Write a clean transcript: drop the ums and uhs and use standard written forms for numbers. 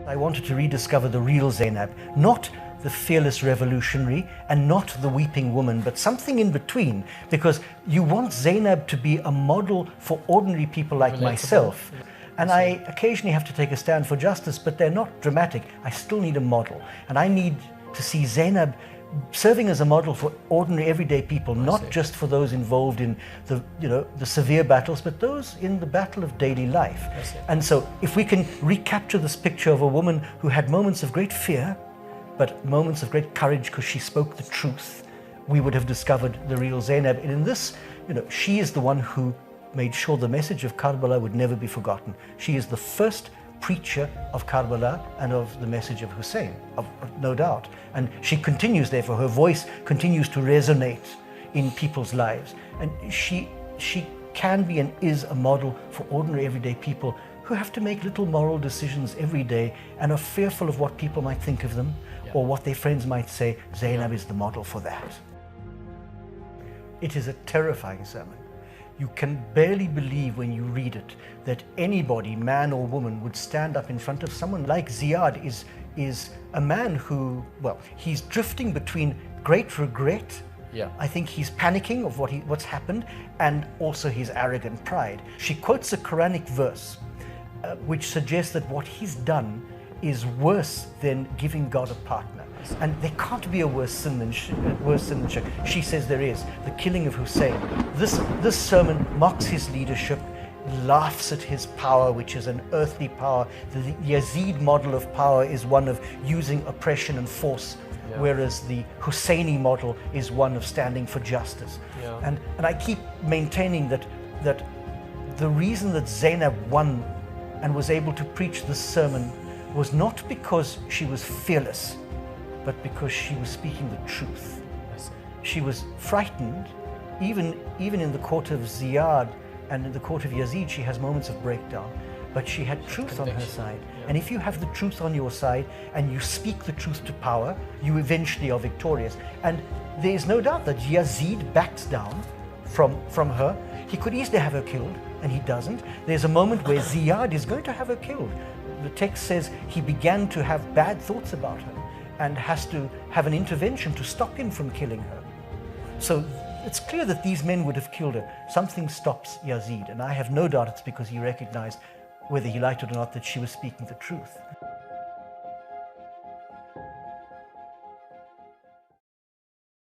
I wanted to rediscover the real Zainab, not the fearless revolutionary and not the weeping woman, but something in between, because you want Zainab to be a model for ordinary people like myself. And I occasionally have to take a stand for justice, but they're not dramatic. I still need a model. And I need to see Zainab serving as a model for ordinary, everyday people, not just for those involved in the severe battles, but those in the battle of daily life. And so if we can recapture this picture of a woman who had moments of great fear, but moments of great courage because she spoke the truth, we would have discovered the real Zainab. And in this, she is the one who made sure the message of Karbala would never be forgotten. She is the first preacher of Karbala and of the message of Hussein, no doubt. And she continues, therefore, her voice continues to resonate in people's lives. And she can be and is a model for ordinary, everyday people who have to make little moral decisions every day and are fearful of what people might think of them or what their friends might say. Zainab is the model for that. It is a terrifying sermon. You can barely believe when you read it that anybody, man or woman, would stand up in front of someone like Ziyad. Is a man who, well, he's drifting between great regret. I think he's panicking of what's happened, and also his arrogant pride. She quotes a Quranic verse which suggests that what he's done is worse than giving God a partner. And there can't be a worse sin than shirk. She says there is, the killing of Hussein. This sermon mocks his leadership, laughs at his power, which is an earthly power. The Yazid model of power is one of using oppression and force, whereas the Husseini model is one of standing for justice. And I keep maintaining that the reason that Zainab won and was able to preach this sermon was not because she was fearless, but because she was speaking the truth. She was frightened, even in the court of Ziyad and in the court of Yazid, she has moments of breakdown, but she had truth on her side. And if you have the truth on your side and you speak the truth to power, you eventually are victorious. And there is no doubt that Yazid backs down from her. He could easily have her killed, and he doesn't. There's a moment where Ziyad is going to have her killed. The text says he began to have bad thoughts about her and has to have an intervention to stop him from killing her. So it's clear that these men would have killed her. Something stops Yazid, and I have no doubt it's because he recognized, whether he liked it or not, that she was speaking the truth.